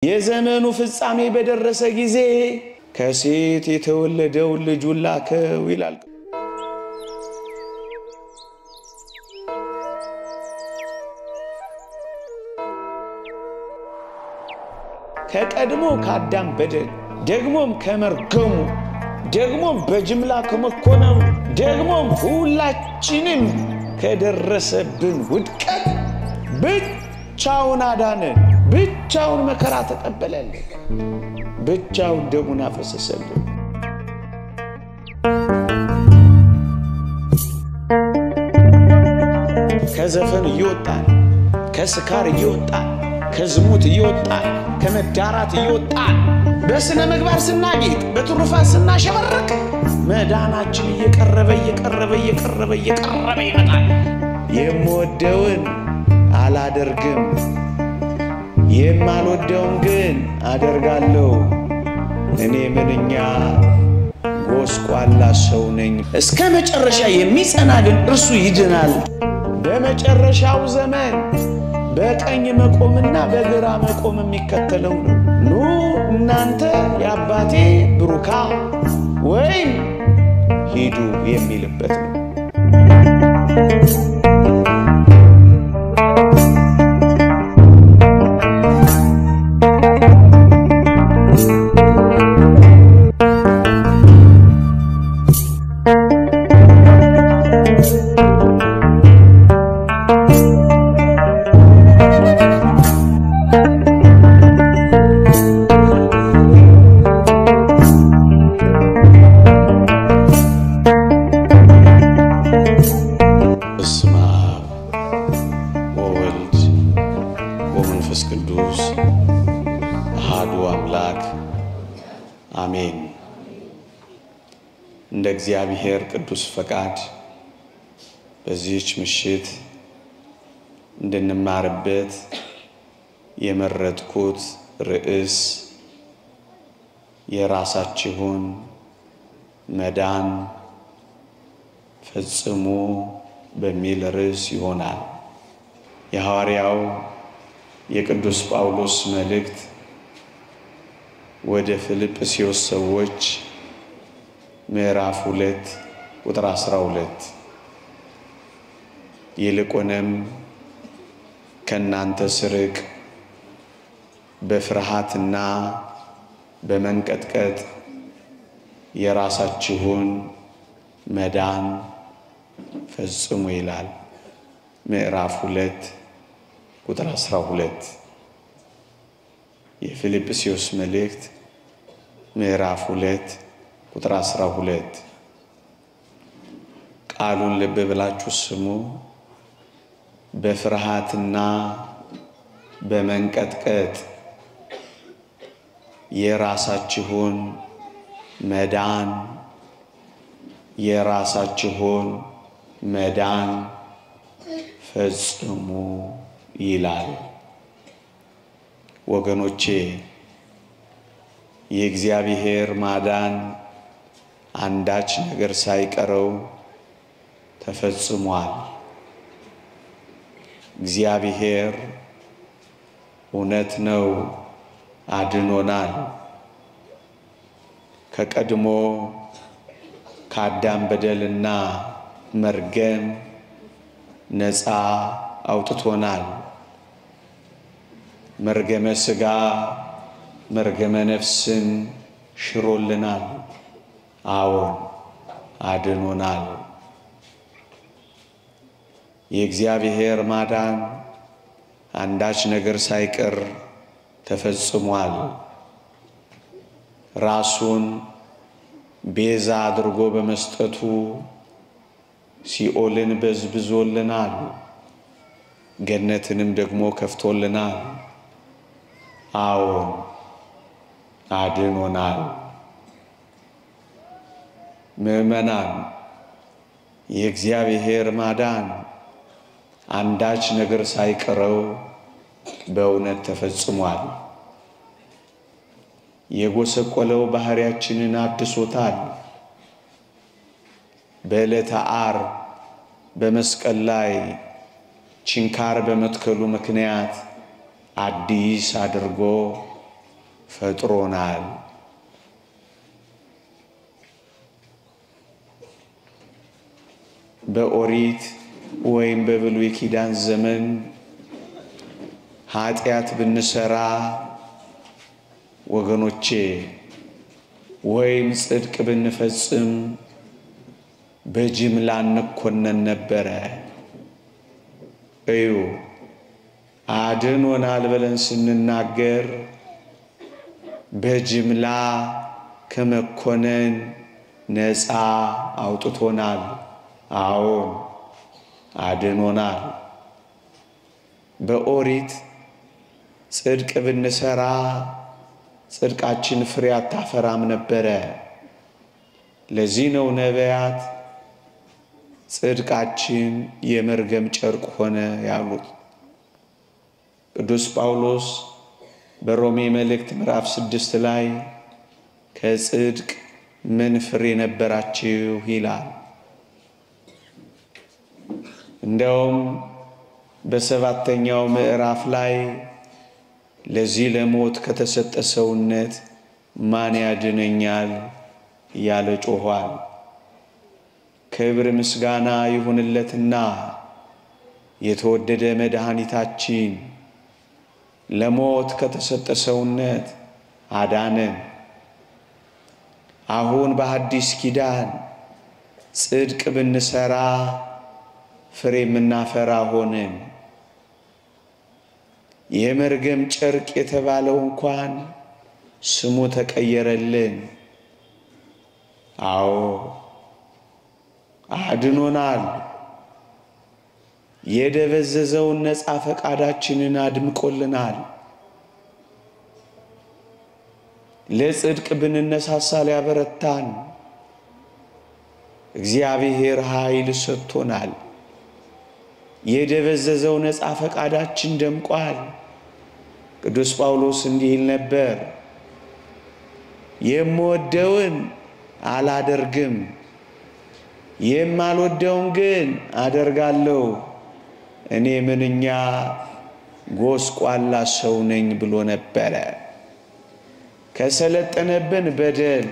የዘመኑ ፍጻሜ በደረሰ ጊዜ ከሴት የተወለደው ልጁን ላከው ይላል። ከቀድሞ ከአዳም በደል ደግሞም ከመርገሙ ደግሞም በጅምላ ከመኮነኑ ደግሞም ሁላችንም ከደረሰብን ውድቀት ብቻውን አዳነን፣ ብቻውን መከራ ተቀበለልን፣ ብቻውን ደሙን አፈሰሰልን። ከዘፈን ይወጣል፣ ከስካር ይወጣል፣ ከዝሙት ይወጣል፣ ከመዳራት ይወጣል፣ በስነ ምግባር ስናጌጥ በትሩፋት ስናሸበርቅ መዳናችን እየቀረበ ይመጣል። የምወደውን አላደርግም፣ የማልወደውን ግን አደርጋለሁ፣ እኔ ምንኛ ጎስቋላ ሰው ነኝ። እስከ መጨረሻ የሚጸና ግን እርሱ ይድናል። በመጨረሻው ዘመን በቀኝ መቆምና በግራ መቆም የሚከተለው ነው። ኑ እናንተ የአባቴ ብሩካ ወይም ሂዱ የሚልበት ነው። አሜን። እንደ እግዚአብሔር ቅዱስ ፈቃድ በዚህች ምሽት እንድንማርበት የመረጥኩት ርዕስ የራሳችሁን መዳን ፈጽሙ በሚል ርዕስ ይሆናል። የሐዋርያው የቅዱስ ጳውሎስ መልእክት ወደ ፊልጵስዩስ ሰዎች ምዕራፍ 2 ቁጥር 12 ይልቁንም ከናንተ ስርቅ በፍርሃትና በመንቀጥቀጥ የራሳችሁን መዳን ፈጽሙ ይላል። ምዕራፍ 2 ቁጥር 12 የፊልጵስዩስ መልእክት ምዕራፍ 2 ቁጥር 12 ቃሉን ልብ ብላችሁ ስሙ። በፍርሃትና በመንቀጥቀጥ የራሳችሁን መዳን ፈጽሙ ይላል። ወገኖቼ የእግዚአብሔር ማዳን አንዳች ነገር ሳይቀረው ተፈጽሟል። እግዚአብሔር እውነት ነው አድኖናል። ከቀድሞ ከአዳም በደልና መርገም ነፃ አውጥቶናል። መርገመ ሥጋ መርገመ ነፍስን ሽሮልናል። አዎን አድኖናል። የእግዚአብሔር ማዳን አንዳች ነገር ሳይቀር ተፈጽሟል። ራሱን ቤዛ አድርጎ በመስጠቱ ሲኦልን በዝብዞልናል፣ ገነትንም ደግሞ ከፍቶልናል። አዎን አድኖናል። ምእመናን የእግዚአብሔር ማዳን አንዳች ነገር ሳይቀረው በእውነት ተፈጽሟል። የጎሰቆለው ባህሪያችንን አድሶታል። በዕለተ ዓርብ በመስቀል ላይ ችንካር በመትከሉ ምክንያት አዲስ አድርጎ ፈጥሮናል። በኦሪት ወይም በብሉይ ኪዳን ዘመን ኃጢአት ብንሰራ ወገኖቼ ወይም ጽድቅ ብንፈጽም በጅምላ እንኮነን ነበረ። እዩ አድኖናል ብለን ስንናገር በጅምላ ከመኮነን ነፃ አውጥቶናል። አዎን አድኖናል። በኦሪት ጽድቅ ብንሰራ ጽድቃችን ፍሬ አታፈራም ነበረ። ለዚህ ነው ነቢያት ጽድቃችን የመርገም ጨርቅ ሆነ ያሉት። ቅዱስ ጳውሎስ በሮሜ መልእክት ምዕራፍ 6 ላይ ከጽድቅ ምን ፍሬ ነበራችሁ ይላል። እንደውም በሰባተኛው ምዕራፍ ላይ ለዚህ ለሞት ከተሰጠ ሰውነት ማን ያድነኛል እያለ ጮኋል። ክብር ምስጋና ይሁንለትና የተወደደ መድኃኒታችን ለሞት ከተሰጠ ሰውነት አዳነን። አሁን በአዲስ ኪዳን ጽድቅ ብንሰራ ፍሬ የምናፈራ ሆንን። የመርገም ጨርቅ የተባለው እንኳን ስሙ ተቀየረልን። አዎ አድኖናል። የደበዘዘውን ነፃ ፈቃዳችንን አድምቆልናል። ለጽድቅ ብንነሳሳ ሊያበረታን እግዚአብሔር ኃይል ሰጥቶናል። የደበዘዘው ነፃ ፈቃዳችን ደምቋል። ቅዱስ ጳውሎስ እንዲህ ይል ነበር፣ የምወደውን አላደርግም፣ የማልወደውን ግን አደርጋለሁ። እኔ ምንኛ ጎስቋላ ሰው ነኝ ብሎ ነበረ። ከሰለጠነብን በደል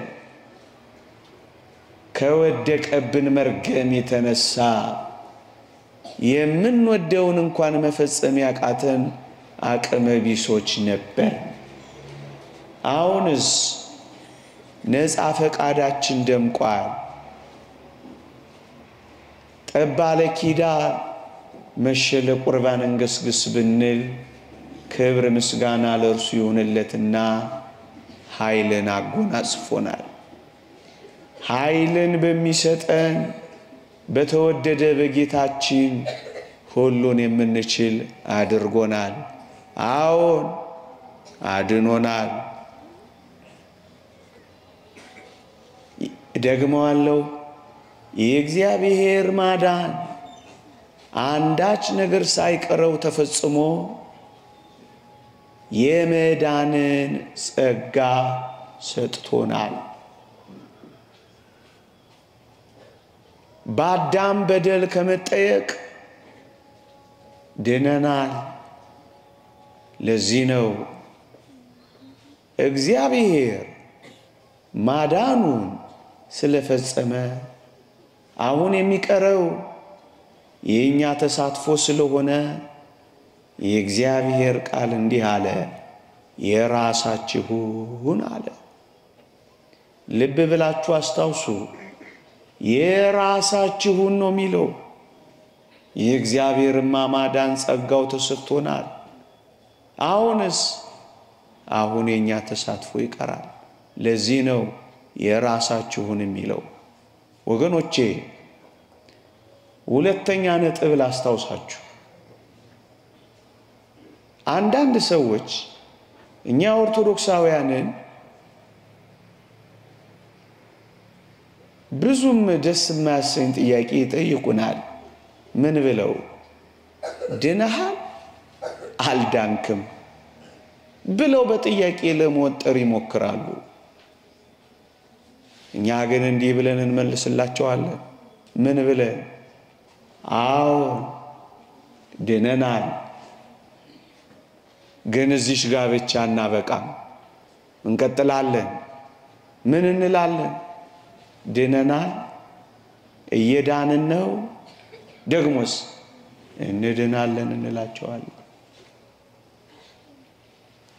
ከወደቀብን መርገም የተነሳ የምንወደውን እንኳን መፈጸም ያቃተን አቅመ ቢሶች ነበር። አሁንስ ነፃ ፈቃዳችን ደምቋል። ጠባለ ኪዳን መሸለ ቁርባን እንገስግስ ብንል ክብር ምስጋና ለእርሱ ይሁንለትና ኃይልን አጎናጽፎናል። ኃይልን በሚሰጠን በተወደደ በጌታችን ሁሉን የምንችል አድርጎናል። አዎን አድኖናል። ደግመዋለሁ፣ የእግዚአብሔር ማዳን አንዳች ነገር ሳይቀረው ተፈጽሞ የመዳንን ጸጋ ሰጥቶናል። በአዳም በደል ከመጠየቅ ድነናል። ለዚህ ነው እግዚአብሔር ማዳኑን ስለፈጸመ አሁን የሚቀረው የኛ ተሳትፎ ስለሆነ የእግዚአብሔር ቃል እንዲህ አለ፣ የራሳችሁን አለ። ልብ ብላችሁ አስታውሱ። የራሳችሁን ነው የሚለው። የእግዚአብሔር ማዳን ጸጋው ተሰጥቶናል። አሁን የኛ ተሳትፎ ይቀራል። ለዚህ ነው የራሳችሁን የሚለው። ወገኖቼ ሁለተኛ ነጥብ ላስታውሳችሁ። አንዳንድ ሰዎች እኛ ኦርቶዶክሳውያንን ብዙም ደስ የማያሰኝ ጥያቄ ይጠይቁናል። ምን ብለው? ድነሃል አልዳንክም ብለው በጥያቄ ለመወጠር ይሞክራሉ። እኛ ግን እንዲህ ብለን እንመልስላቸዋለን። ምን ብለን? አዎ ድነናል፣ ግን እዚሽ ጋር ብቻ እናበቃም። እንቀጥላለን። ምን እንላለን? ድነናል፣ እየዳንን ነው፣ ደግሞስ እንድናለን እንላቸዋለን።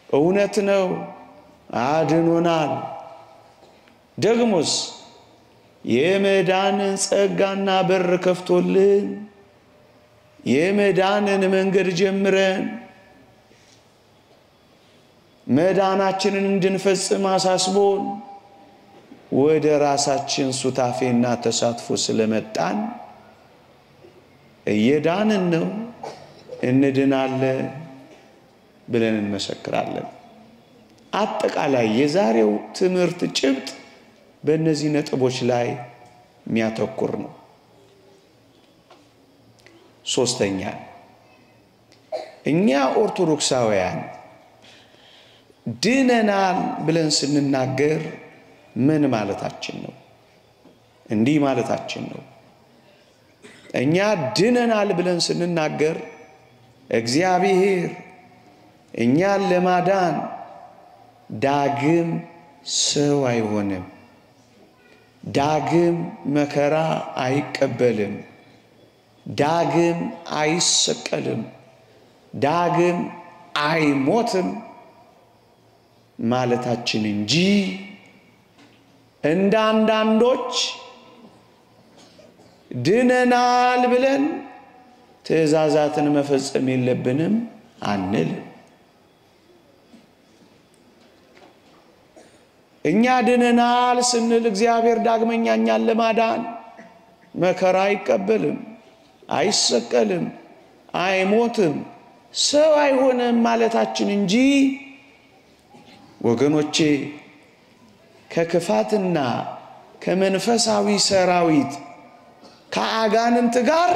እውነት ነው፣ አድኖናል፣ ደግሞስ የመዳንን ጸጋና በር ከፍቶልን የመዳንን መንገድ ጀምረን መዳናችንን እንድንፈጽም አሳስቦን ወደ ራሳችን ሱታፌና ተሳትፎ ስለመጣን እየዳንን ነው፣ እንድናለን ብለን እንመሰክራለን። አጠቃላይ የዛሬው ትምህርት ጭብጥ በእነዚህ ነጥቦች ላይ የሚያተኩር ነው። ሶስተኛ፣ እኛ ኦርቶዶክሳውያን ድነናል ብለን ስንናገር ምን ማለታችን ነው? እንዲህ ማለታችን ነው። እኛ ድነናል ብለን ስንናገር እግዚአብሔር እኛን ለማዳን ዳግም ሰው አይሆንም፣ ዳግም መከራ አይቀበልም፣ ዳግም አይሰቀልም፣ ዳግም አይሞትም ማለታችን እንጂ እንደ አንዳንዶች ድነናል ብለን ትእዛዛትን መፈጸም የለብንም አንል። እኛ ድነናል ስንል እግዚአብሔር ዳግመኛ እኛን ለማዳን መከራ አይቀበልም፣ አይሰቀልም፣ አይሞትም፣ ሰው አይሆንም ማለታችን እንጂ ወገኖቼ ከክፋትና ከመንፈሳዊ ሰራዊት ከአጋንንት ጋር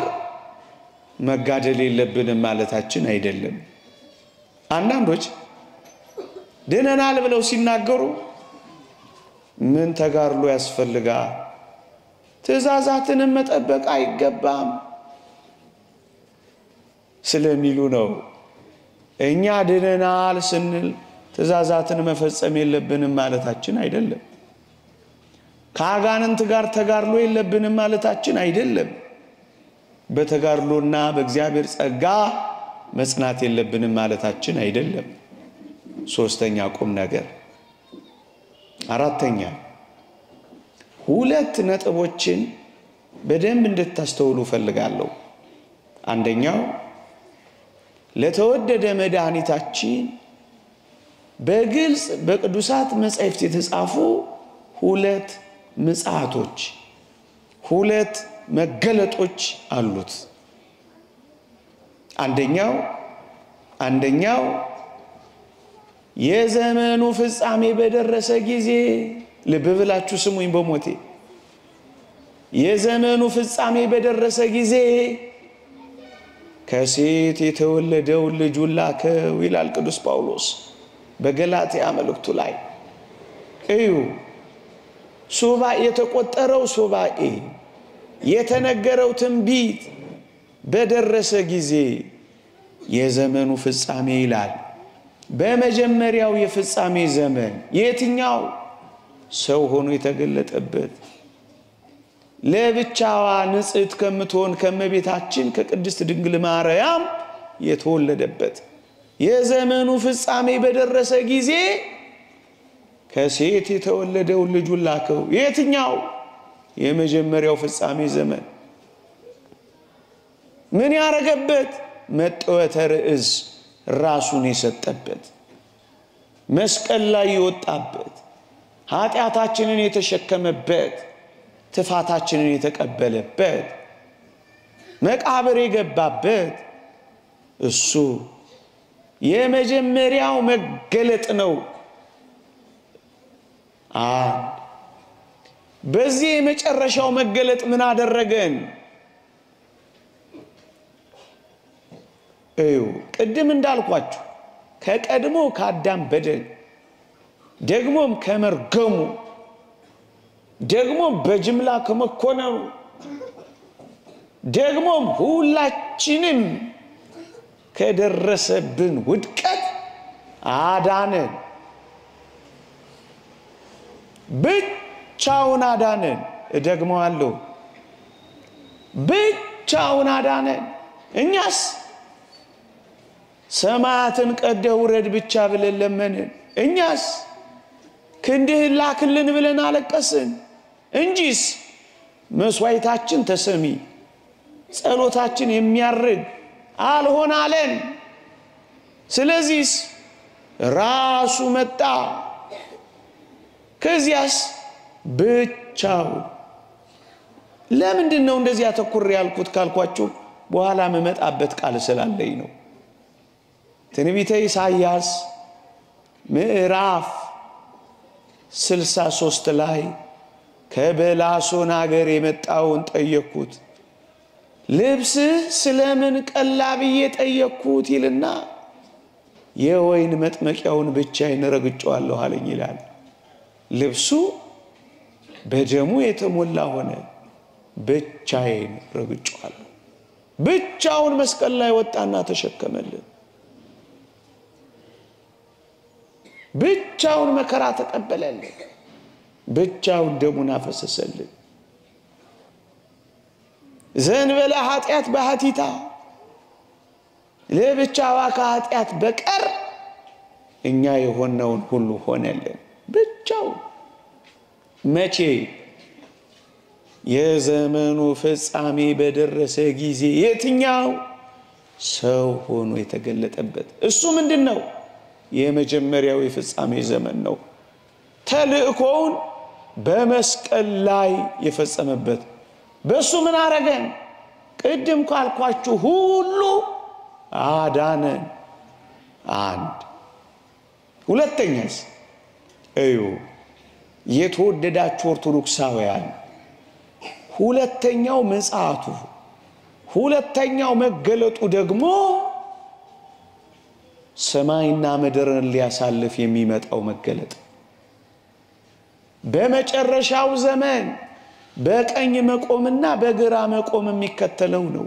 መጋደል የለብንም ማለታችን አይደለም። አንዳንዶች ድነናል ብለው ሲናገሩ ምን ተጋድሎ ያስፈልጋል? ትእዛዛትን መጠበቅ አይገባም ስለሚሉ ነው። እኛ ድነናል ስንል ትእዛዛትን መፈጸም የለብንም ማለታችን አይደለም። ከአጋንንት ጋር ተጋድሎ የለብንም ማለታችን አይደለም። በተጋድሎና በእግዚአብሔር ጸጋ መጽናት የለብንም ማለታችን አይደለም። ሶስተኛ ቁም ነገር። አራተኛ፣ ሁለት ነጥቦችን በደንብ እንድታስተውሉ ፈልጋለሁ። አንደኛው ለተወደደ መድኃኒታችን በግልጽ በቅዱሳት መጻሕፍት የተጻፉ ሁለት ምጽአቶች፣ ሁለት መገለጦች አሉት። አንደኛው የዘመኑ ፍጻሜ በደረሰ ጊዜ፣ ልብ ብላችሁ ስሙኝ በሞቴ፣ የዘመኑ ፍጻሜ በደረሰ ጊዜ ከሴት የተወለደው ልጁን ላከው ይላል ቅዱስ ጳውሎስ በገላትያ መልእክቱ ላይ። እዩ፣ ሱባኤ የተቆጠረው ሱባኤ የተነገረው ትንቢት በደረሰ ጊዜ የዘመኑ ፍጻሜ ይላል። በመጀመሪያው የፍጻሜ ዘመን የትኛው? ሰው ሆኖ የተገለጠበት ለብቻዋ ንጽሕት ከምትሆን ከመቤታችን ከቅድስት ድንግል ማርያም የተወለደበት የዘመኑ ፍጻሜ በደረሰ ጊዜ ከሴት የተወለደው ልጁን ላከው። የትኛው? የመጀመሪያው ፍጻሜ ዘመን። ምን ያረገበት? መጥወተ ርዕስ ራሱን የሰጠበት፣ መስቀል ላይ የወጣበት፣ ኃጢአታችንን የተሸከመበት፣ ትፋታችንን የተቀበለበት፣ መቃብር የገባበት እሱ የመጀመሪያው መገለጥ ነው። በዚህ የመጨረሻው መገለጥ ምን አደረገን? እዩ፣ ቅድም እንዳልኳችሁ ከቀድሞ ከአዳም በደል፣ ደግሞም ከመርገሙ፣ ደግሞም በጅምላ ከመኮነኑ፣ ደግሞም ሁላችንም ከደረሰብን ውድቀት አዳነን። ብቻውን አዳነን። እደግመዋለሁ፣ ብቻውን አዳነን። እኛስ ሰማያትን ቀደህ ውረድ ብቻ ብለን ለመንን። እኛስ ክንድህን ላክልን ብለን አለቀስን እንጂስ መስዋዕታችን ተሰሚ፣ ጸሎታችን የሚያርግ አልሆን አለን። ስለዚህ ራሱ መጣ። ከዚያስ ብቻው። ለምንድን ነው እንደዚህ አተኩር ያልኩት ካልኳችሁ በኋላ መመጣበት ቃል ስላለኝ ነው። ትንቢተ ኢሳይያስ ምዕራፍ 63 ላይ ከበላሶን ሀገር የመጣውን ጠየቅኩት። ልብስህ ስለምን ቀላ ብዬ ጠየቅኩት ይልና የወይን መጥመቂያውን ብቻዬን ረግጬዋለሁ አለኝ ይላል። ልብሱ በደሙ የተሞላ ሆነ፣ ብቻዬን ረግጬዋለሁ። ብቻውን መስቀል ላይ ወጣና ተሸከመልን። ብቻውን መከራ ተቀበለልን። ብቻውን ደሙን አፈሰሰልን። ዘንበለ ኃጢአት በኃቲታ፣ ለብቻዋ ከኃጢአት በቀር እኛ የሆነውን ሁሉ ሆነልን። ብቻው መቼ? የዘመኑ ፍጻሜ በደረሰ ጊዜ። የትኛው? ሰው ሆኖ የተገለጠበት። እሱ ምንድነው? የመጀመሪያው የፍጻሜ ዘመን ነው። ተልእኮውን በመስቀል ላይ የፈጸመበት። በሱ ምን አረገን? ቅድም ካልኳችሁ ሁሉ አዳነን። አንድ። ሁለተኛስ? እዩ የተወደዳችሁ ኦርቶዶክሳውያን፣ ሁለተኛው ምጽአቱ፣ ሁለተኛው መገለጡ ደግሞ ሰማይና ምድርን ሊያሳልፍ የሚመጣው መገለጥ በመጨረሻው ዘመን በቀኝ መቆምና በግራ መቆም የሚከተለው ነው።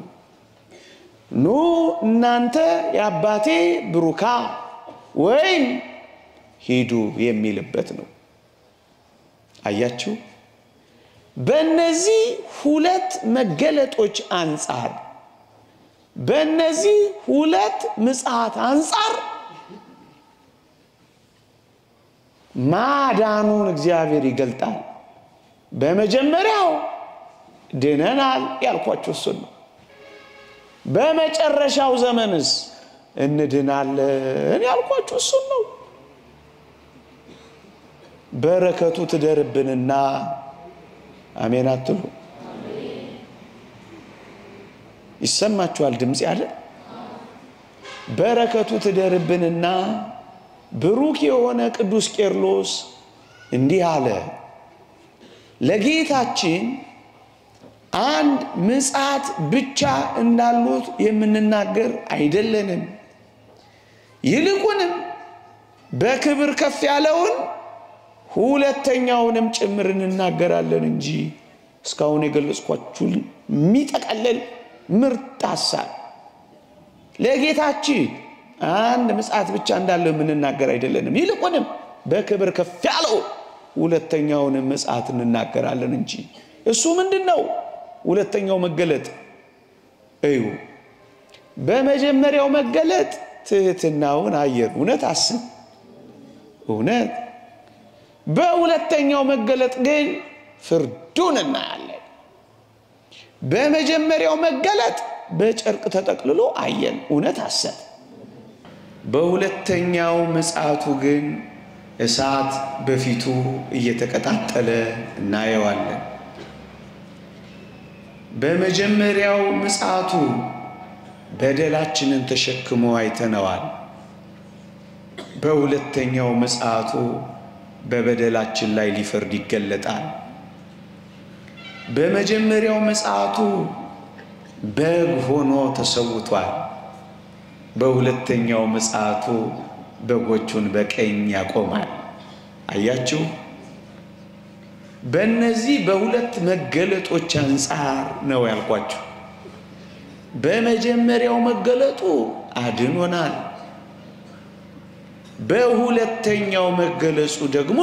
ኑ እናንተ የአባቴ ብሩካ ወይም ሂዱ የሚልበት ነው። አያችሁ? በእነዚህ ሁለት መገለጦች አንጻር፣ በእነዚህ ሁለት ምጽአት አንጻር ማዳኑን እግዚአብሔር ይገልጣል። በመጀመሪያው ድነናል ያልኳችሁ እሱ ነው። በመጨረሻው ዘመንስ እንድናለን ያልኳችሁ እሱ ነው። በረከቱ ትደርብንና አሜን አትሉ? ይሰማችኋል ድምጽ ያለ? በረከቱ ትደርብንና ብሩክ የሆነ ቅዱስ ቄርሎስ እንዲህ አለ። ለጌታችን አንድ ምጽአት ብቻ እንዳሉት የምንናገር አይደለንም። ይልቁንም በክብር ከፍ ያለውን ሁለተኛውንም ጭምር እንናገራለን እንጂ እስካሁን የገለጽኳችሁን የሚጠቀለል ምርጥ ሐሳብ ለጌታችን አንድ ምጽአት ብቻ እንዳለው የምንናገር አይደለንም። ይልቁንም በክብር ከፍ ያለው ሁለተኛውንም ምጽአት እንናገራለን እንጂ። እሱ ምንድነው? ሁለተኛው መገለጥ እዩ። በመጀመሪያው መገለጥ ትህትናውን አየን። እውነት አስብ፣ እውነት። በሁለተኛው መገለጥ ግን ፍርዱን እናያለን። በመጀመሪያው መገለጥ በጨርቅ ተጠቅልሎ አየን። እውነት አስብ። በሁለተኛው ምጽአቱ ግን እሳት በፊቱ እየተቀጣጠለ እናየዋለን። በመጀመሪያው ምጽአቱ በደላችንን ተሸክሞ አይተነዋል። በሁለተኛው ምጽአቱ በበደላችን ላይ ሊፈርድ ይገለጣል። በመጀመሪያው ምጽአቱ በግ ሆኖ ተሰውቷል። በሁለተኛው ምጽአቱ በጎቹን በቀኝ ያቆማል። አያችሁ? በእነዚህ በሁለት መገለጦች አንጻር ነው ያልኳችሁ። በመጀመሪያው መገለጡ አድኖናል። በሁለተኛው መገለጹ ደግሞ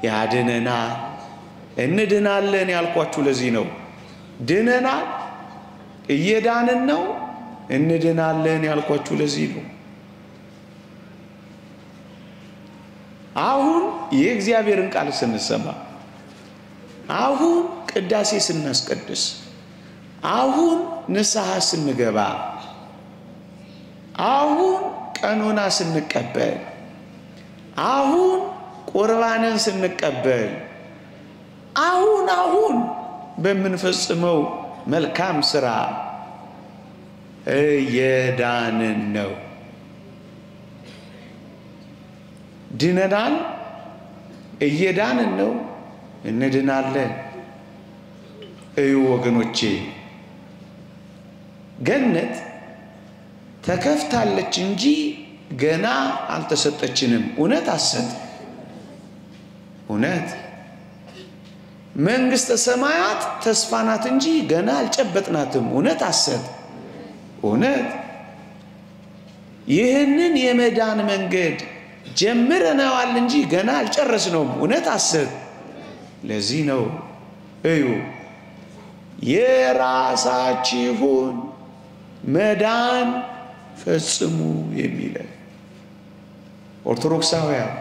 ያድነናል። እንድናለን ያልኳችሁ ለዚህ ነው። ድነናል፣ እየዳንን ነው። እንድናለን ያልኳችሁ ለዚህ ነው። አሁን የእግዚአብሔርን ቃል ስንሰማ፣ አሁን ቅዳሴ ስናስቀድስ፣ አሁን ንስሐ ስንገባ፣ አሁን ቀኖና ስንቀበል፣ አሁን ቁርባንን ስንቀበል፣ አሁን በምንፈጽመው መልካም ሥራ እየዳንን ነው። ድነናል፣ እየዳንን ነው፣ እንድናለን። እዩ ወገኖቼ፣ ገነት ተከፍታለች እንጂ ገና አልተሰጠችንም። እውነት አሰጥ እውነት መንግሥተ ሰማያት ተስፋ ናት እንጂ ገና አልጨበጥናትም። እውነት አሰጥ እውነት ይህንን የመዳን መንገድ ጀምረናል እንጂ ገና አልጨረስነውም። እውነት አሰጥ። ለዚህ ነው እዩ የራሳችሁን መዳን ፈጽሙ የሚለን። ኦርቶዶክሳውያን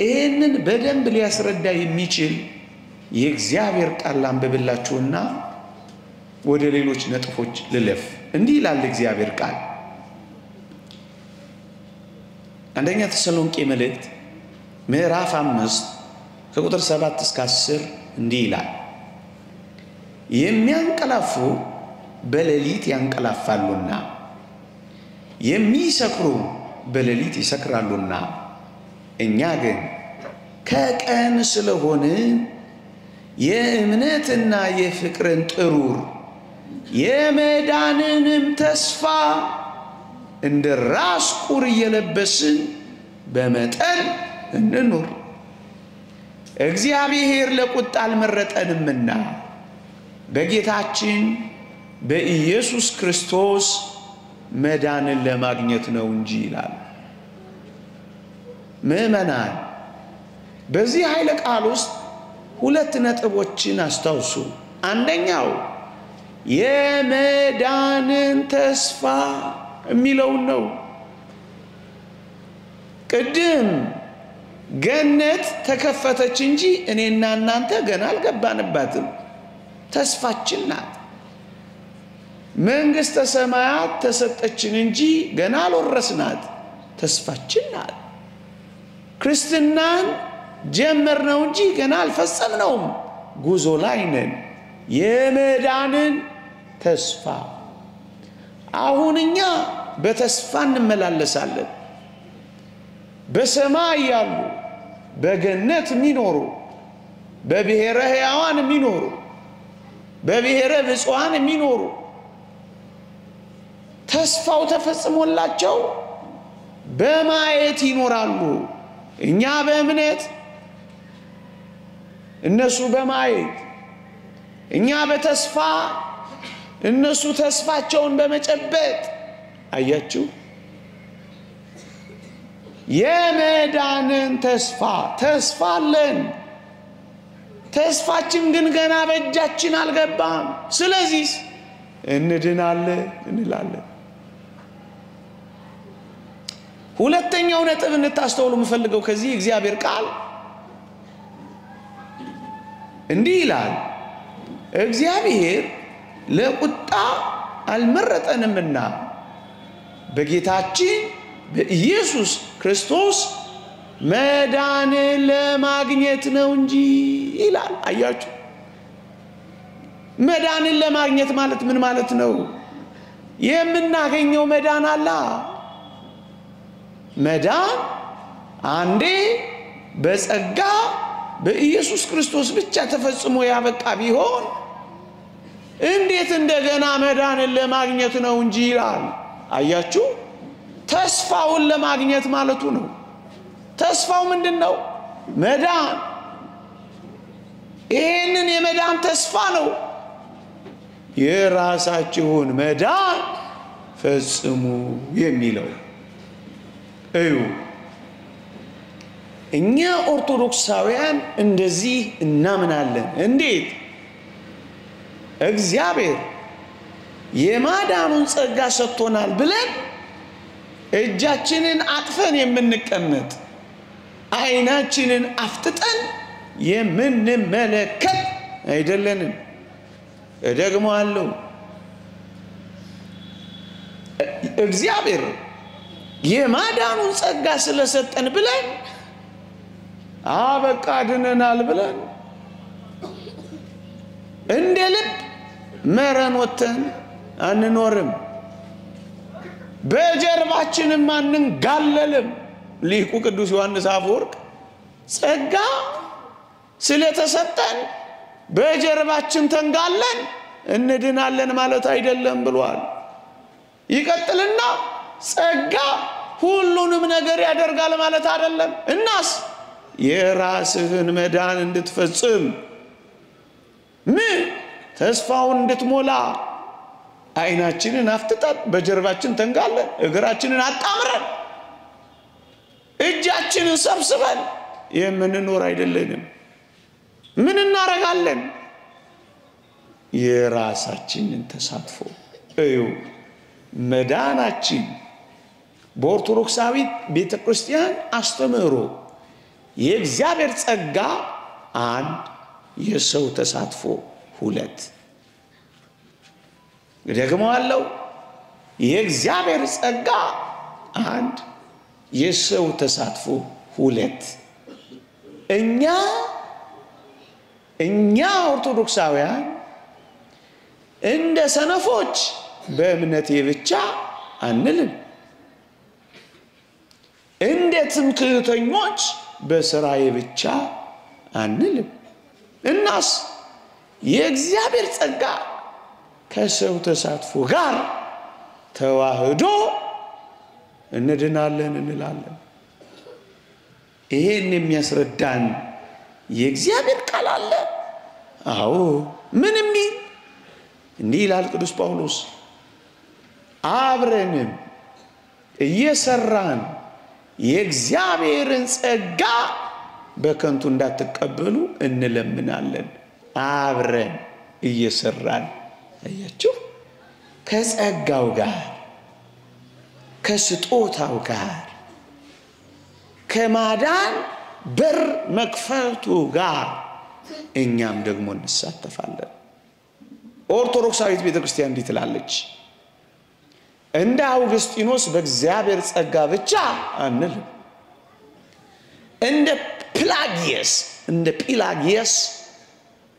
ይህንን በደንብ ሊያስረዳ የሚችል የእግዚአብሔር ቃል አንብብላችሁና ወደ ሌሎች ነጥቦች ልለፍ። እንዲህ ይላል እግዚአብሔር ቃል አንደኛ ተሰሎንቄ መልእክት ምዕራፍ 5 ከቁጥር 7 እስከ 10 እንዲህ ይላል። የሚያንቀላፉ በሌሊት ያንቀላፋሉና የሚሰክሩ በሌሊት ይሰክራሉና እኛ ግን ከቀን ስለሆነ የእምነትና የፍቅርን ጥሩር የመዳንንም ተስፋ እንደ ራስ ቁር እየለበስን በመጠን እንኑር። እግዚአብሔር ለቁጣ አልመረጠንምና በጌታችን በኢየሱስ ክርስቶስ መዳንን ለማግኘት ነው እንጂ ይላል። ምዕመናን በዚህ ኃይለ ቃል ውስጥ ሁለት ነጥቦችን አስታውሱ። አንደኛው የመዳንን ተስፋ የሚለውን ነው። ቅድም ገነት ተከፈተች እንጂ እኔና እናንተ ገና አልገባንባትም። ተስፋችን ናት። መንግሥተ ሰማያት ተሰጠችን እንጂ ገና አልወረስናት። ተስፋችን ናት። ክርስትናን ጀመርነው እንጂ ገና አልፈጸምነውም። ጉዞ ላይ ነን። የመዳንን ተስፋ አሁን እኛ በተስፋ እንመላለሳለን። በሰማይ ያሉ በገነት የሚኖሩ በብሔረ ሕያዋን የሚኖሩ በብሔረ ብፁዓን የሚኖሩ ተስፋው ተፈጽሞላቸው በማየት ይኖራሉ። እኛ በእምነት እነሱ በማየት፣ እኛ በተስፋ እነሱ ተስፋቸውን በመጨበጥ። አያችሁ የመዳንን ተስፋ አለን። ተስፋችን ግን ገና በእጃችን አልገባም። ስለዚህ እንድናለን እንላለን። ሁለተኛው ነጥብ እንታስተውሉ የምፈልገው ከዚህ እግዚአብሔር ቃል እንዲህ ይላል። እግዚአብሔር ለቁጣ አልመረጠንምና በጌታችን በኢየሱስ ክርስቶስ መዳንን ለማግኘት ነው እንጂ ይላል። አያችሁ መዳንን ለማግኘት ማለት ምን ማለት ነው? የምናገኘው መዳን አለ። መዳን አንዴ በጸጋ በኢየሱስ ክርስቶስ ብቻ ተፈጽሞ ያበቃ ቢሆን እንዴት እንደገና መዳንን ለማግኘት ነው እንጂ ይላል። አያችሁ ተስፋውን ለማግኘት ማለቱ ነው። ተስፋው ምንድነው? መዳን። ይህንን የመዳን ተስፋ ነው የራሳችሁን መዳን ፈጽሙ የሚለው። እዩ እኛ ኦርቶዶክሳውያን እንደዚህ እናምናለን። እንዴት? እግዚአብሔር የማዳኑን ጸጋ ሰጥቶናል ብለን እጃችንን አጥፈን የምንቀመጥ አይናችንን አፍጥጠን የምንመለከት አይደለንም። እደግመዋለሁ። እግዚአብሔር የማዳኑን ጸጋ ስለሰጠን ብለን በቃ ድነናል ብለን እንደ ልብ መረን ወተን አንኖርም። በጀርባችንም አንጋለልም። ሊቁ ቅዱስ ዮሐንስ አፈወርቅ ጸጋ ስለተሰጠን በጀርባችን ተንጋለን እንድናለን ማለት አይደለም ብሏል። ይቀጥልና ጸጋ ሁሉንም ነገር ያደርጋል ማለት አይደለም። እናስ የራስህን መዳን እንድትፈጽም ምን ተስፋውን እንድትሞላ አይናችንን አፍጥጠን በጀርባችን ተንጋለን እግራችንን አጣምረን እጃችንን ሰብስበን የምንኖር አይደለንም። ምን እናረጋለን? የራሳችንን ተሳትፎ እዩ። መዳናችን በኦርቶዶክሳዊት ቤተክርስቲያን አስተምህሮ የእግዚአብሔር ጸጋ አንድ፣ የሰው ተሳትፎ ሁለት። ደግሞአለው የእግዚአብሔር ጸጋ አንድ፣ የሰው ተሳትፎ ሁለት። እኛ ኦርቶዶክሳውያን እንደ ሰነፎች በእምነቴ ብቻ አንልም። እንደ ትምክህተኞች በስራዬ ብቻ አንልም። እናስ የእግዚአብሔር ጸጋ ከሰው ተሳትፎ ጋር ተዋህዶ እንድናለን እንላለን። ይሄን የሚያስረዳን የእግዚአብሔር ቃል አለ። አዎ ምን የሚል እንዲህ ይላል ቅዱስ ጳውሎስ፣ አብረንም እየሰራን የእግዚአብሔርን ጸጋ በከንቱ እንዳትቀበሉ እንለምናለን። አብረን እየሰራን አያችሁ፣ ከጸጋው ጋር ከስጦታው ጋር ከማዳን በር መክፈቱ ጋር እኛም ደግሞ እንሳተፋለን። ኦርቶዶክሳዊት ቤተክርስቲያን እንዲህ ትላለች፣ እንደ አውግስጢኖስ በእግዚአብሔር ጸጋ ብቻ አንልም፣ እንደ ጲላጊየስ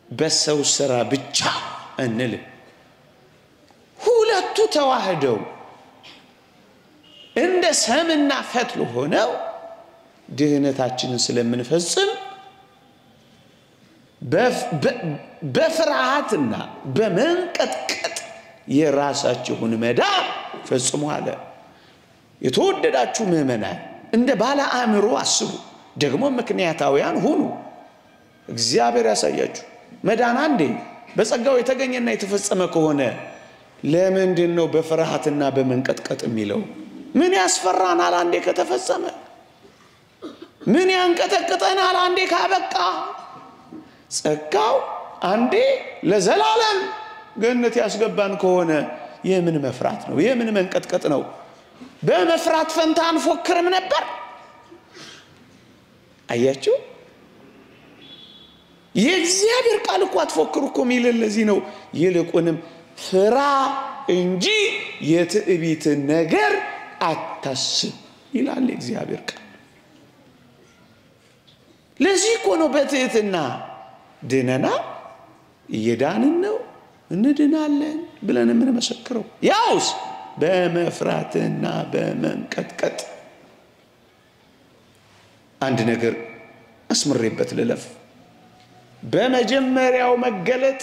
በሰው ስራ ብቻ አንልም። ሁለቱ ተዋህደው እንደ ሰምና ፈትል ሆነው ድህነታችንን ስለምንፈጽም በፍርሃትና በመንቀጥቀጥ የራሳችሁን መዳን ፈጽሙ አለ። የተወደዳችሁ ምእመናን እንደ ባለ አእምሮ አስቡ፣ ደግሞ ምክንያታውያን ሁኑ። እግዚአብሔር ያሳያችሁ። መዳን አንዴ በጸጋው የተገኘና የተፈጸመ ከሆነ ለምንድን ነው በፍርሃትና በመንቀጥቀጥ የሚለው? ምን ያስፈራናል አንዴ ከተፈጸመ? ምን ያንቀጠቅጠናል አንዴ ካበቃ? ጸጋው አንዴ ለዘላለም ገነት ያስገባን ከሆነ የምን መፍራት ነው? የምን መንቀጥቀጥ ነው? በመፍራት ፈንታ አንፎክርም ነበር። አያችሁ፣ የእግዚአብሔር ቃል እኮ አትፎክሩ እኮ የሚል ለዚህ ነው። ይልቁንም ፍራ እንጂ የትዕቢትን ነገር አታስብ ይላል የእግዚአብሔር ቃል። ለዚህ እኮ ነው በትህትና ድነና እየዳንን ነው እንድናለን ብለን የምንመሰክረው። ያውስ በመፍራትና በመንቀጥቀጥ። አንድ ነገር አስምሬበት ልለፍ። በመጀመሪያው መገለጥ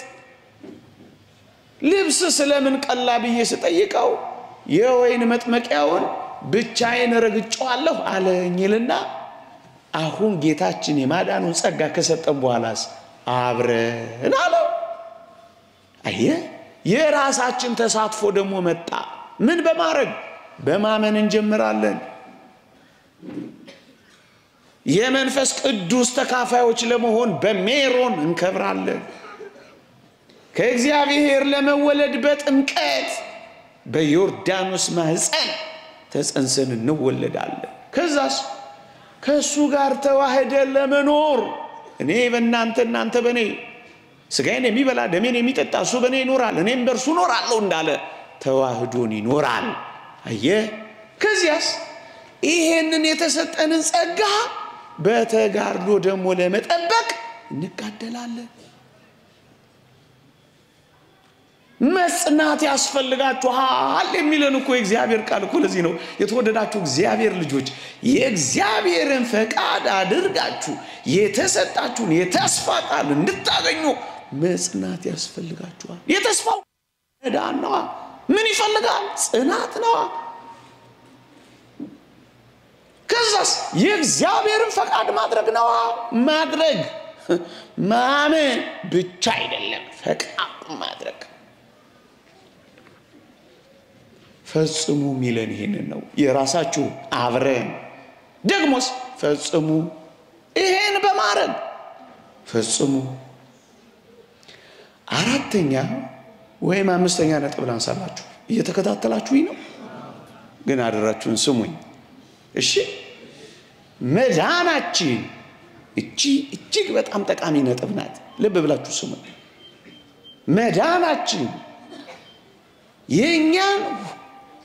ልብስ ስለምን ቀላ ብዬ ስጠይቀው የወይን መጥመቂያውን ብቻዬን ረግጬዋለሁ አለኝልና አሁን ጌታችን የማዳኑን ጸጋ ከሰጠን በኋላስ አብረን አለው። አየ የራሳችን ተሳትፎ ደግሞ መጣ። ምን በማድረግ? በማመን እንጀምራለን። የመንፈስ ቅዱስ ተካፋዮች ለመሆን በሜሮን እንከብራለን። ከእግዚአብሔር ለመወለድ በጥምቀት በዮርዳኖስ ማህፀን ተጸንሰን እንወለዳለን። ከዛስ ከሱ ጋር ተዋህደን ለመኖር እኔ በእናንተ እናንተ በኔ ስጋዬን የሚበላ ደሜን የሚጠጣ እሱ በኔ ይኖራል እኔም በእርሱ እኖራለሁ እንዳለ ተዋህዶን ይኖራል። አየህ ከዚያስ ይሄንን የተሰጠንን ጸጋ በተጋድሎ ደግሞ ለመጠበቅ እንጋደላለን። መጽናት ያስፈልጋችኋል የሚለን እኮ የእግዚአብሔር ቃል እኮ ለዚህ ነው የተወደዳችሁ እግዚአብሔር ልጆች የእግዚአብሔርን ፈቃድ አድርጋችሁ የተሰጣችሁን የተስፋ ቃል እንድታገኙ መጽናት ያስፈልጋችኋል። የተስፋው መዳን ነው። ምን ይፈልጋል? ጽናት ነው። ከዛስ የእግዚአብሔርን ፈቃድ ማድረግ ነው። ማድረግ ማመን ብቻ አይደለም፣ ፈቃድ ማድረግ ፈጽሙ ሚለን ይሄንን ነው። የራሳችሁ አብረን ደግሞስ ፈጽሙ ይሄን በማድረግ ፈጽሙ። አራተኛ ወይም አምስተኛ ነጥብ ላንሳላችሁ። እየተከታተላችሁኝ ነው? ግን አደራችሁን ስሙኝ እሺ። መዳናችን እጅግ በጣም ጠቃሚ ነጥብ ናት። ልብ ብላችሁ ስሙኝ። መዳናችን የኛን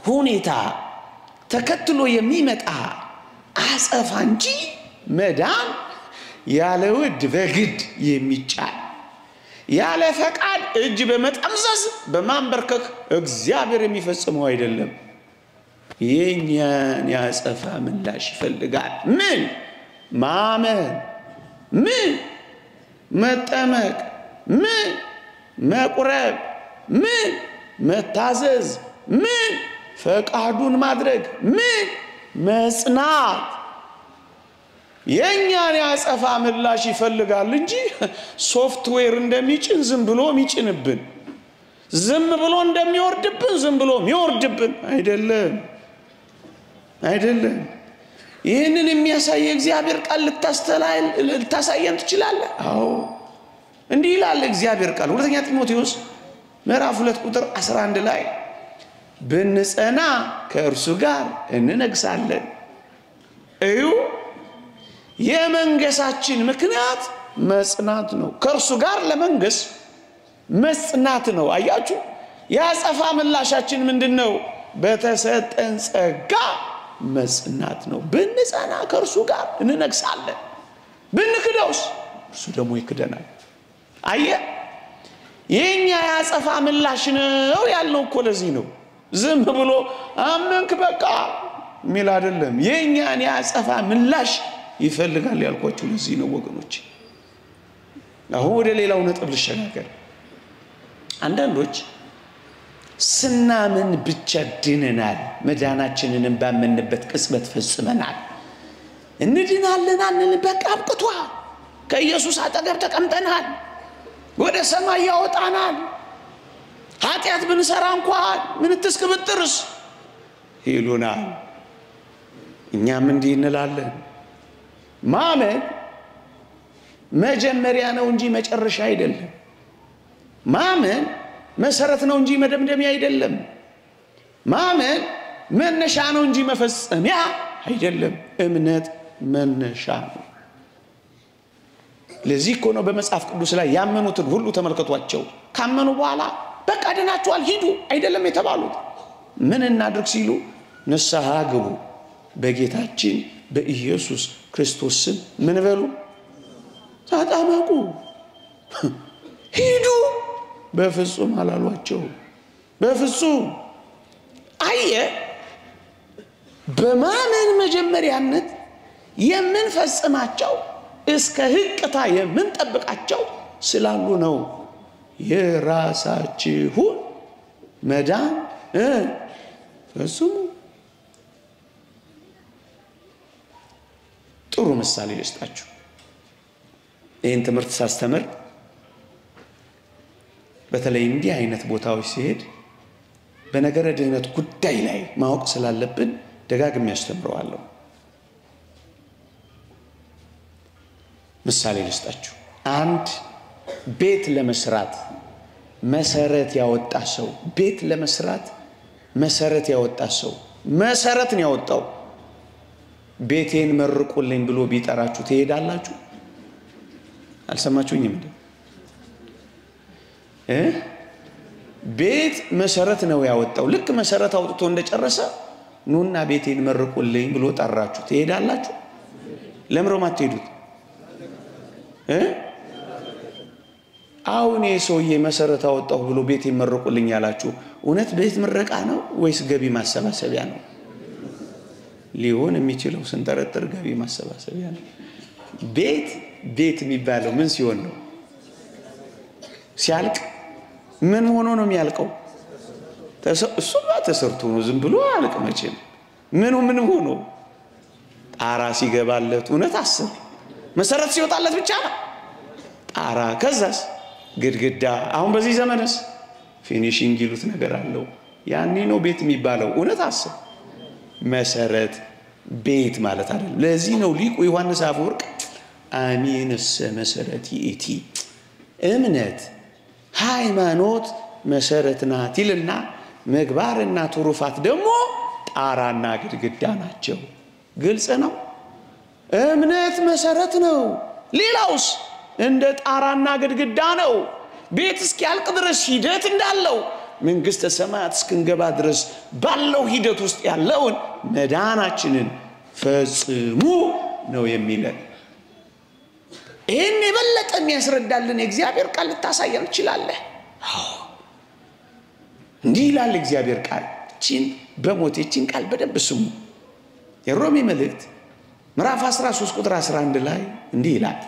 ሁኔታ ተከትሎ የሚመጣ አጸፋ እንጂ መዳን ያለ ውድ በግድ የሚጫል ያለ ፈቃድ እጅ በመጠምዘዝ በማንበርከክ እግዚአብሔር የሚፈጽመው አይደለም። የኛን ያጸፋ ምላሽ ይፈልጋል። ምን? ማመን፣ ምን? መጠመቅ፣ ምን? መቁረብ፣ ምን? መታዘዝ፣ ምን? ፈቃዱን ማድረግ፣ ምን? መጽናት። የኛን ያጸፋ ምላሽ ይፈልጋል እንጂ ሶፍትዌር እንደሚጭን ዝም ብሎ የሚጭንብን ዝም ብሎ እንደሚወርድብን ዝም ብሎ የሚወርድብን አይደለም አይደለም። ይህንን የሚያሳይ እግዚአብሔር ቃል ልታሳየን ትችላለህ? አዎ እንዲህ ይላል እግዚአብሔር ቃል ሁለተኛ ጢሞቴዎስ ምዕራፍ 2 ቁጥር 11 ላይ ብንጸና ከእርሱ ጋር እንነግሳለን። እዩ የመንገሳችን ምክንያት መጽናት ነው። ከእርሱ ጋር ለመንገስ መጽናት ነው። አያችሁ ያጸፋ ምላሻችን ምንድነው? በተሰጠን ጸጋ መጽናት ነው። ብንጸና ከእርሱ ጋር እንነግሳለን። ብንክደውስ እርሱ ደግሞ ይክደናል። አየህ የኛ ያጸፋ ምላሽ ነው ያለው እኮ ለዚህ ነው። ዝም ብሎ አመንክ በቃ ሚል አይደለም። የኛን ያጸፋ ምላሽ ይፈልጋል ያልኳችሁ ለዚህ ነው ወገኖች። አሁን ወደ ሌላው ነጥብ ልሸጋገር። አንዳንዶች ስናምን ብቻ ድነናል፣ መዳናችንንም ባመንበት ቅጽበት ፈጽመናል፣ እንድናለን አንል በቃ አብቅቷል፣ ከኢየሱስ አጠገብ ተቀምጠናል፣ ወደ ሰማይ ያወጣናል፣ ኃጢአት ብንሰራ እንኳን ምን ትስክብጥርስ ይሉናል። እኛም እንዲህ እንላለን። ማመን መጀመሪያ ነው እንጂ መጨረሻ አይደለም። ማመን መሰረት ነው እንጂ መደምደሚያ አይደለም። ማመን መነሻ ነው እንጂ መፈጸሚያ አይደለም። እምነት መነሻ ነው። ለዚህ እኮ ነው በመጽሐፍ ቅዱስ ላይ ያመኑትን ሁሉ ተመልከቷቸው፣ ካመኑ በኋላ በቃ ድናችኋል ሂዱ አይደለም የተባሉት። ምን እናድርግ ሲሉ ንስሐ ግቡ፣ በጌታችን በኢየሱስ ክርስቶስ ስም ምን በሉ? ተጠመቁ፣ ሂዱ። በፍጹም አላሏቸው። በፍጹም አየ በማመን መጀመሪያነት የምንፈጽማቸው እስከ ህቅታ የምንጠብቃቸው ስላሉ ነው። የራሳችሁን መዳን ፈጽሙ። ጥሩ ምሳሌ ልስጣችሁ። ይህን ትምህርት ሳስተምር በተለይ እንዲህ አይነት ቦታዎች ሲሄድ በነገረ ድህነት ጉዳይ ላይ ማወቅ ስላለብን ደጋግሜ አስተምረዋለሁ። ምሳሌ ልስጣችሁ። አንድ ቤት ለመስራት መሰረት ያወጣ ሰው ቤት ለመስራት መሰረት ያወጣ ሰው መሰረት ነው ያወጣው። ቤቴን መርቁልኝ ብሎ ቢጠራችሁ ትሄዳላችሁ? አልሰማችሁኝም እንዴ? ቤት መሰረት ነው ያወጣው። ልክ መሰረት አውጥቶ እንደጨረሰ ኑና ቤቴን መርቁልኝ ብሎ ጠራችሁ፣ ትሄዳላችሁ? ለምሮ ማትሄዱት? አሁን የሰውዬ መሰረት አወጣው ብሎ ቤቴን መርቁልኝ ያላችሁ እውነት ቤት ምረቃ ነው ወይስ ገቢ ማሰባሰቢያ ነው? ሊሆን የሚችለው ስንጠረጥር ገቢ ማሰባሰቢያ ነው። ቤት የሚባለው ምን ሲሆን ነው? ሲያልቅ ምን ሆኖ ነው የሚያልቀው? እሱማ ተሰርቶ ነው፣ ዝም ብሎ አልቅ መቼም። ምን ሆኖ ጣራ ሲገባለት እውነት አስብ፣ መሰረት ሲወጣለት ብቻ ነው ጣራ። ከዛስ ግድግዳ። አሁን በዚህ ዘመንስ ፊኒሺንግ ይሉት ነገር አለው። ያኔ ነው ቤት የሚባለው። እውነት አስብ። መሰረት ቤት ማለት አይደለም። ለዚህ ነው ሊቁ ዮሐንስ አፈወርቅ አሜንሰ መሰረት ይእቲ፣ እምነት ሃይማኖት መሰረት ናት ይልና ምግባርና ትሩፋት ደግሞ ጣራና ግድግዳ ናቸው። ግልጽ ነው። እምነት መሰረት ነው፣ ሌላውስ እንደ ጣራና ግድግዳ ነው። ቤት እስኪያልቅ ድረስ ሂደት እንዳለው መንግስተ ሰማያት እስክንገባ ድረስ ባለው ሂደት ውስጥ ያለውን መዳናችንን ፈጽሙ ነው የሚለን። ይህን የበለጠ የሚያስረዳልን የእግዚአብሔር ቃል ልታሳየን ትችላለህ? እንዲህ ይላል እግዚአብሔር ቃል። በሞቴችን ቃል በደንብ ስሙ። የሮሜ መልእክት ምዕራፍ 13 ቁጥር 11 ላይ እንዲህ ይላል፣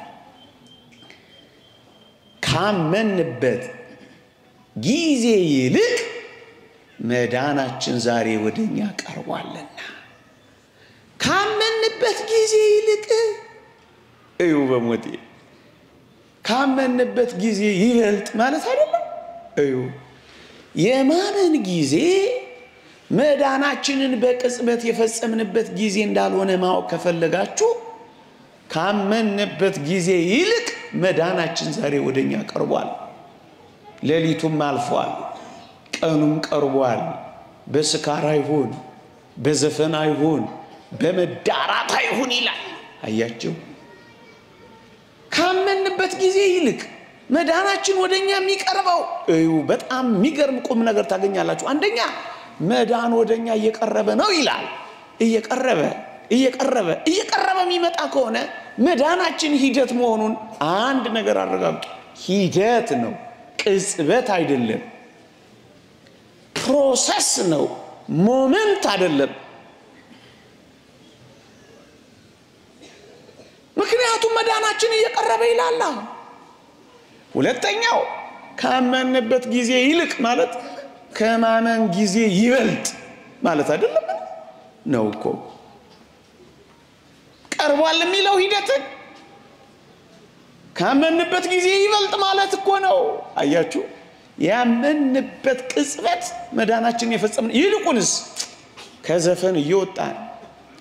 ካመንበት ጊዜ ይልቅ መዳናችን ዛሬ ወደኛ ቀርቧልና። ካመንበት ጊዜ ይልቅ እዩ፣ በሞቴ ካመንበት ጊዜ ይበልጥ ማለት አይደለም። እዩ፣ የማመን ጊዜ መዳናችንን በቅጽበት የፈጸምንበት ጊዜ እንዳልሆነ ማወቅ ከፈለጋችሁ ካመንበት ጊዜ ይልቅ መዳናችን ዛሬ ወደኛ ቀርቧል። ሌሊቱም አልፏል፣ ቀኑም ቀርቧል። በስካር አይሁን፣ በዘፈን አይሁን፣ በመዳራት አይሁን ይላል። አያችሁ፣ ካመንበት ጊዜ ይልቅ መዳናችን ወደኛ የሚቀርበው። እዩ፣ በጣም የሚገርም ቁም ነገር ታገኛላችሁ። አንደኛ መዳን ወደኛ እየቀረበ ነው ይላል። እየቀረበ የሚመጣ ከሆነ መዳናችን ሂደት መሆኑን አንድ ነገር አረጋግጡ። ሂደት ነው፣ ቅጽበት አይደለም። ፕሮሰስ ነው፣ ሞመንት አይደለም። ምክንያቱም መዳናችን እየቀረበ ይላል። ሁለተኛው ካመንበት ጊዜ ይልቅ ማለት ከማመን ጊዜ ይበልጥ ማለት አይደለም ነው እኮ። ቀርቧል የሚለው ሂደት ካመንበት ጊዜ ይበልጥ ማለት እኮ ነው። አያችሁ፣ ያመንበት ቅጽበት መዳናችን የፈጸምን። ይልቁንስ ከዘፈን እየወጣን፣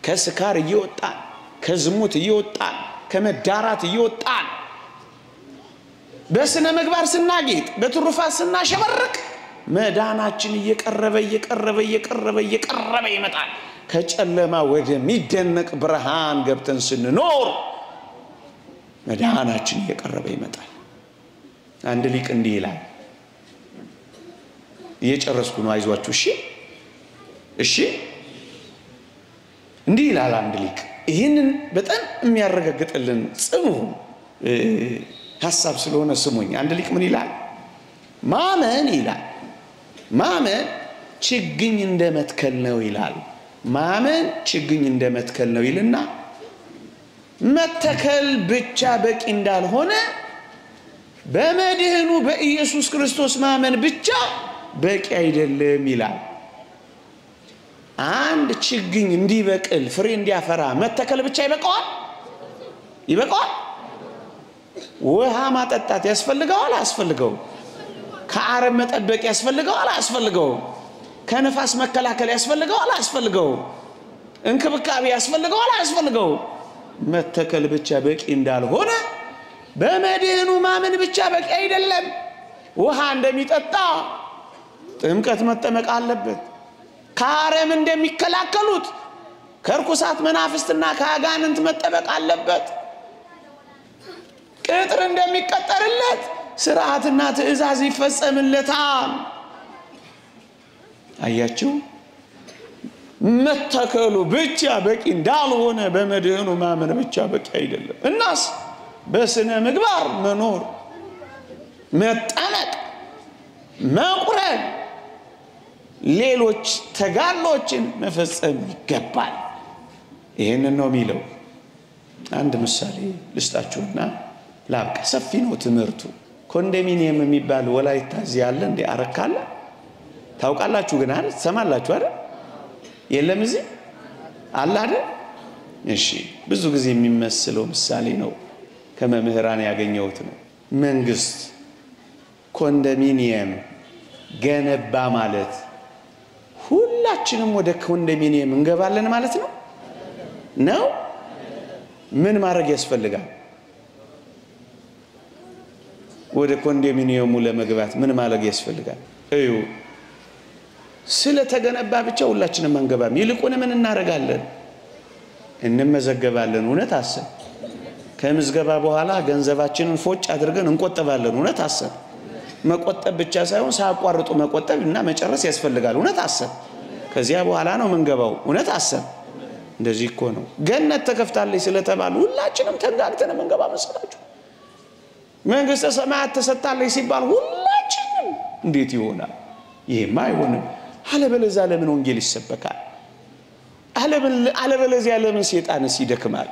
ከስካር እየወጣን፣ ከዝሙት እየወጣን፣ ከመዳራት እየወጣን፣ በስነ ምግባር ስናጌጥ፣ በትሩፋት ስናሸበርቅ መዳናችን እየቀረበ ይመጣል። ከጨለማ ወደሚደነቅ ብርሃን ገብተን ስንኖር መዳናችን እየቀረበ ይመጣል። አንድ ሊቅ እንዲህ ይላል፣ እየጨረስኩ ነው፣ አይዟችሁ። እሺ እንዲህ ይላል አንድ ሊቅ። ይህንን በጣም የሚያረጋግጥልን ጽኑ ሐሳብ ስለሆነ ስሙኝ። አንድ ሊቅ ምን ይላል? ማመን ይላል፣ ማመን ችግኝ እንደመትከል ነው ይላል። ማመን ችግኝ እንደመትከል ነው ይልና መተከል ብቻ በቂ እንዳልሆነ በመድህኑ በኢየሱስ ክርስቶስ ማመን ብቻ በቂ አይደለም ይላል። አንድ ችግኝ እንዲበቅል ፍሬ እንዲያፈራ መተከል ብቻ ይበቃዋል? ውሃ ማጠጣት ያስፈልገዋል? አያስፈልገውም? ከአረም መጠበቅ ያስፈልገዋል? አያስፈልገውም? ከነፋስ መከላከል ያስፈልገዋል? አያስፈልገውም? እንክብካቤ ያስፈልገዋል? አያስፈልገውም? መተከል ብቻ በቂ እንዳልሆነ በመድህኑ ማመን ብቻ በቂ አይደለም። ውሃ እንደሚጠጣ ጥምቀት መጠመቅ አለበት። ከአረም እንደሚከላከሉት ከርኩሳት መናፍስትና ከአጋንንት መጠበቅ አለበት። ቅጥር እንደሚቀጠርለት ሥርዓትና ትእዛዝ ይፈጸምለታል። አያችሁ መተከሉ ብቻ በቂ እንዳልሆነ በመድህኑ ማመን ብቻ በቂ አይደለም። እናስ በስነ ምግባር መኖር፣ መጠመቅ፣ መቁረብ፣ ሌሎች ተጋድሎችን መፈጸም ይገባል። ይሄንን ነው የሚለው። አንድ ምሳሌ ልስጣችሁና ላብቃ። ሰፊ ነው ትምህርቱ። ኮንዶሚኒየም የሚባል ወላይታ እዚህ ያለ እንዴ? አረካለ ታውቃላችሁ? ግን አይደል? ሰማላችሁ አይደል? የለም እዚህ አለ አይደል? እሺ፣ ብዙ ጊዜ የሚመስለው ምሳሌ ነው። ከመምህራን ያገኘሁት ነው። መንግስት ኮንዶሚኒየም ገነባ ማለት ሁላችንም ወደ ኮንዶሚኒየም እንገባለን ማለት ነው ነው? ምን ማድረግ ያስፈልጋል? ወደ ኮንዶሚኒየሙ ለመግባት ምን ማድረግ ያስፈልጋል? እዩ፣ ስለተገነባ ብቻ ሁላችንም አንገባም። ይልቁን ምን እናደርጋለን? እንመዘገባለን። እውነት አሰብ ከምዝገባ በኋላ ገንዘባችንን ፎጭ አድርገን እንቆጥባለን። እውነት አሰብ መቆጠብ ብቻ ሳይሆን ሳያቋርጡ መቆጠብ እና መጨረስ ያስፈልጋል። እውነት አሰብ ከዚያ በኋላ ነው መንገባው። እውነት አሰብ እንደዚህ እኮ ነው። ገነት ተከፍታለች ስለተባለ ሁላችንም ተንጋግተን መንገባ መስላችሁ? መንግስተ ሰማያት ተሰጣለች ሲባል ሁላችንም እንዴት ይሆናል? ይሄማ አይሆንም። አለበለዚያ ለምን ወንጌል ይሰበካል? አለበለዚያ ለምን ሰይጣንስ ይደክማል?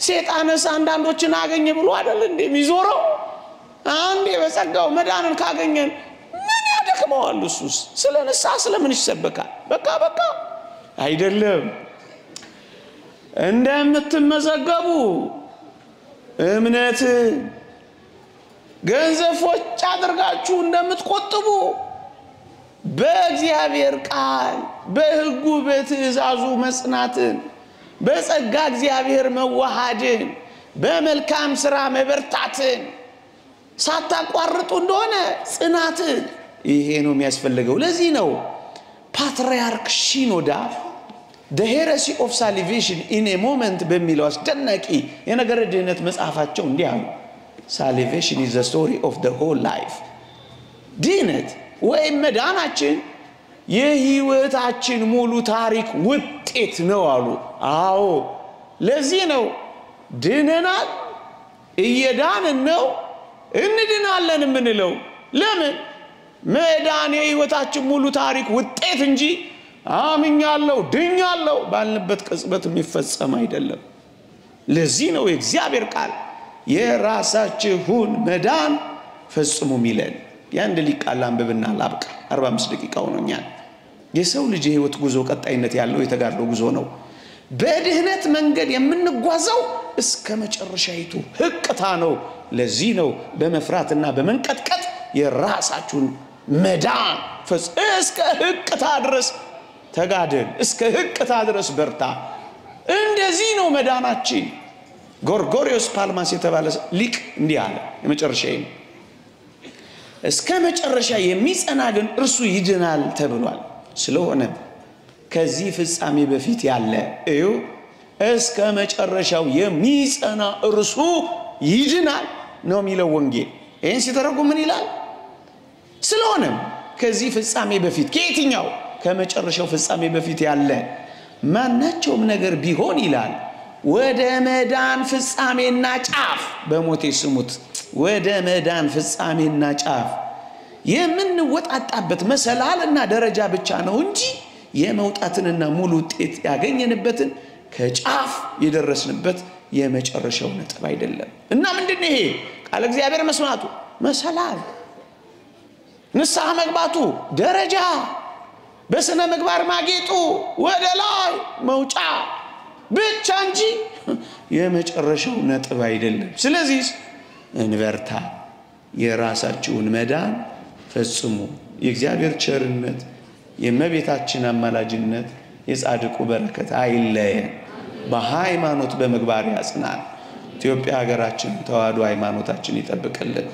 ሰይጣንስ አንዳንዶችን አገኘ ብሎ አይደል እንደሚዞረው? አንዴ በጸጋው መዳንን ካገኘን ምን ያደክመዋል? እሱስ ስለነሳ ስለምን ይሰበካል? በቃ አይደለም። እንደምትመዘገቡ እምነት ገንዘፎች አድርጋችሁ እንደምትቆጥቡ በእግዚአብሔር ቃል በሕጉ በትእዛዙ መጽናትን በጸጋ እግዚአብሔር መዋሃድን በመልካም ሥራ መበርታትን ሳታቋርጡ እንደሆነ ጽናትን ይሄ ነው የሚያስፈልገው። ለዚህ ነው ፓትርያርክ ሺኖዳ the heresy of salvation in a moment በሚለው አስደናቂ የነገረ ድህነት መጽሐፋቸው እንዲህ አሉ። salvation is the story of the whole life። ድህነት ወይም መዳናችን የህይወታችን ሙሉ ታሪክ ውጤት ነው አሉ። አዎ ለዚህ ነው ድነናል፣ እየዳንን ነው፣ እንድናለን የምንለው። ለምን? መዳን የህይወታችን ሙሉ ታሪክ ውጤት እንጂ አምኛለሁ ድኛለሁ ባልንበት ቅጽበት የሚፈጸም አይደለም። ለዚህ ነው የእግዚአብሔር ቃል የራሳችሁን መዳን ፈጽሙ ሚለን። ያንድ ሊቃል አንብብና ላብቃ። 45 ደቂቃ ሆኖኛል። የሰው ልጅ የህይወት ጉዞ ቀጣይነት ያለው የተጋድሎ ጉዞ ነው። በድህነት መንገድ የምንጓዘው እስከ መጨረሻይቱ ህቅታ ነው። ለዚህ ነው በመፍራትና በመንቀጥቀጥ የራሳችሁን መዳን እስከ ህቅታ ድረስ ተጋደል፣ እስከ ህቅታ ድረስ በርታ። እንደዚህ ነው መዳናችን። ጎርጎሪዮስ ፓልማስ የተባለ ሊቅ እንዲህ አለ። የመጨረሻዬ እስከ መጨረሻ የሚጸና ግን እርሱ ይድናል ተብሏል። ስለሆነ ከዚህ ፍጻሜ በፊት ያለ እዩ እስከ መጨረሻው የሚጸና እርሱ ይድናል ነው የሚለው ወንጌል። ይሄን ሲተረጉም ምን ይላል? ስለሆነ ከዚህ ፍጻሜ በፊት ከየትኛው ከመጨረሻው ፍጻሜ በፊት ያለ ማናቸውም ነገር ቢሆን ይላል ወደ መዳን ፍጻሜና ጫፍ በሞቴ ስሙት፣ ወደ መዳን ፍጻሜና ጫፍ የምንወጣጣበት መሰላልና ደረጃ ብቻ ነው እንጂ የመውጣትንና ሙሉ ውጤት ያገኘንበትን ከጫፍ የደረስንበት የመጨረሻው ነጥብ አይደለም። እና ምንድነው ይሄ? ቃል እግዚአብሔር መስማቱ መሰላል፣ ንስሐ መግባቱ ደረጃ፣ በስነ ምግባር ማጌጡ ወደ ላይ መውጫ ብቻ እንጂ የመጨረሻው ነጥብ አይደለም። ስለዚህ እንበርታ፣ የራሳችሁን መዳን ፈጽሙ። የእግዚአብሔር ቸርነት፣ የእመቤታችን አማላጅነት፣ የጻድቁ በረከት አይለየን። በሃይማኖት በምግባር ያጽናን። ኢትዮጵያ ሀገራችን ተዋህዶ ሃይማኖታችን ይጠብቅልን።